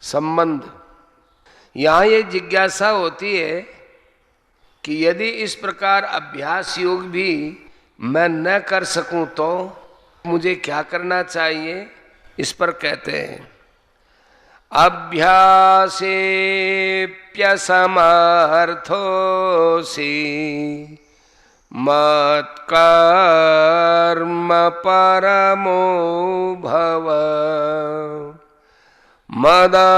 संबंध। यहाँ ये जिज्ञासा होती है कि यदि इस प्रकार अभ्यास योग भी मैं न कर सकूं तो मुझे क्या करना चाहिए। इस पर कहते हैं अभ्यासेप्यसमर्थोऽसि मत्कर्म परमो भव मदर्थमपि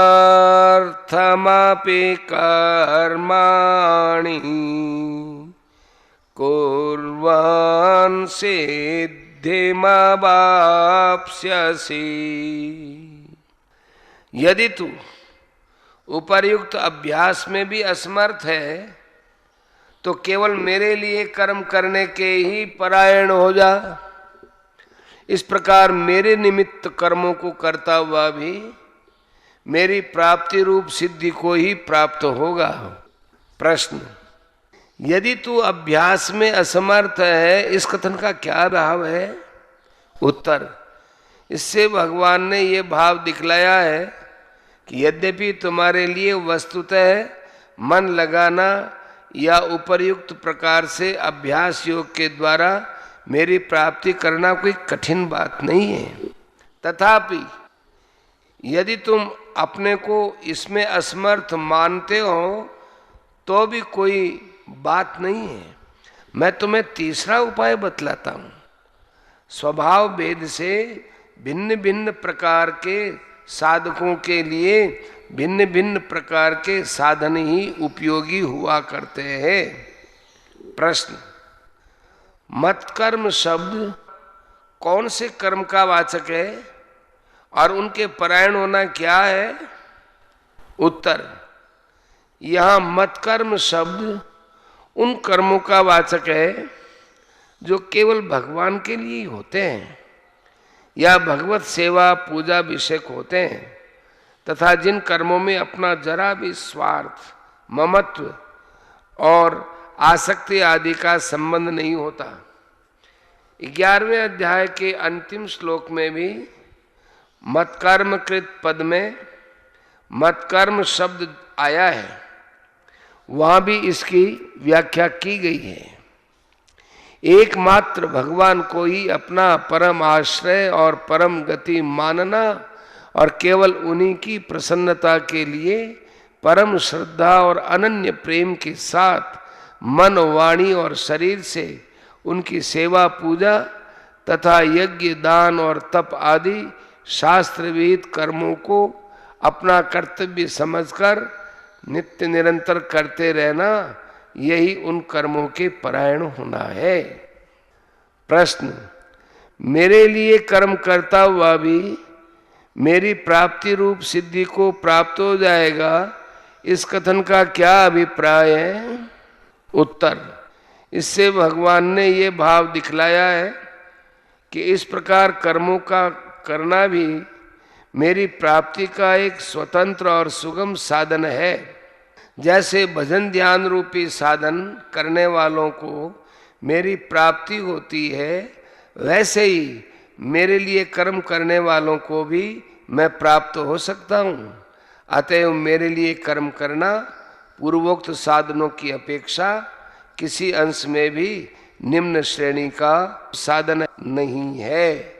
कर्माणि कुर्वन् सिद्धिमवाप्स्यसि। यदि तू उपर्युक्त अभ्यास में भी असमर्थ है तो केवल मेरे लिए कर्म करने के ही परायण हो जा। इस प्रकार मेरे निमित्त कर्मों को करता हुआ भी मेरी प्राप्ति रूप सिद्धि को ही प्राप्त होगा। प्रश्न। यदि तू अभ्यास में असमर्थ है, इस कथन का क्या भाव है। उत्तर। इससे भगवान ने ये भाव दिखलाया है कि यद्यपि तुम्हारे लिए वस्तुतः मन लगाना या उपर्युक्त प्रकार से अभ्यास योग के द्वारा मेरी प्राप्ति करना कोई कठिन बात नहीं है, तथापि यदि तुम अपने को इसमें असमर्थ मानते हो तो भी कोई बात नहीं है। मैं तुम्हें तीसरा उपाय बतलाता हूं। स्वभाव भेद से भिन्न भिन्न प्रकार के साधकों के लिए भिन्न भिन्न प्रकार के साधन ही उपयोगी हुआ करते हैं। प्रश्न। मत्कर्म शब्द कौन से कर्म का वाचक है और उनके परायण होना क्या है। उत्तर। यहाँ मत्कर्म शब्द उन कर्मों का वाचक है जो केवल भगवान के लिए होते हैं या भगवत सेवा पूजा विषयक होते हैं तथा जिन कर्मों में अपना जरा भी स्वार्थ, ममत्व और आसक्ति आदि का संबंध नहीं होता। 11वें अध्याय के अंतिम श्लोक में भी मत्कर्म कृत पद में मत्कर्म शब्द आया है, वहां भी इसकी व्याख्या की गई है। एकमात्र भगवान को ही अपना परम आश्रय और परम गति मानना और केवल उन्हीं की प्रसन्नता के लिए परम श्रद्धा और अनन्य प्रेम के साथ मन, वाणी और शरीर से उनकी सेवा पूजा तथा यज्ञ, दान और तप आदि शास्त्र विहित कर्मों को अपना कर्तव्य समझकर नित्य निरंतर करते रहना, यही उन कर्मों के परायण होना है। प्रश्न। मेरे लिए कर्म करता हुआ भी मेरी प्राप्ति रूप सिद्धि को प्राप्त हो जाएगा, इस कथन का क्या अभिप्राय है। उत्तर। इससे भगवान ने ये भाव दिखलाया है कि इस प्रकार कर्मों का करना भी मेरी प्राप्ति का एक स्वतंत्र और सुगम साधन है। जैसे भजन ध्यान रूपी साधन करने वालों को मेरी प्राप्ति होती है, वैसे ही मेरे लिए कर्म करने वालों को भी मैं प्राप्त हो सकता हूँ। अतएव मेरे लिए कर्म करना पूर्वोक्त साधनों की अपेक्षा किसी अंश में भी निम्न श्रेणी का साधन नहीं है।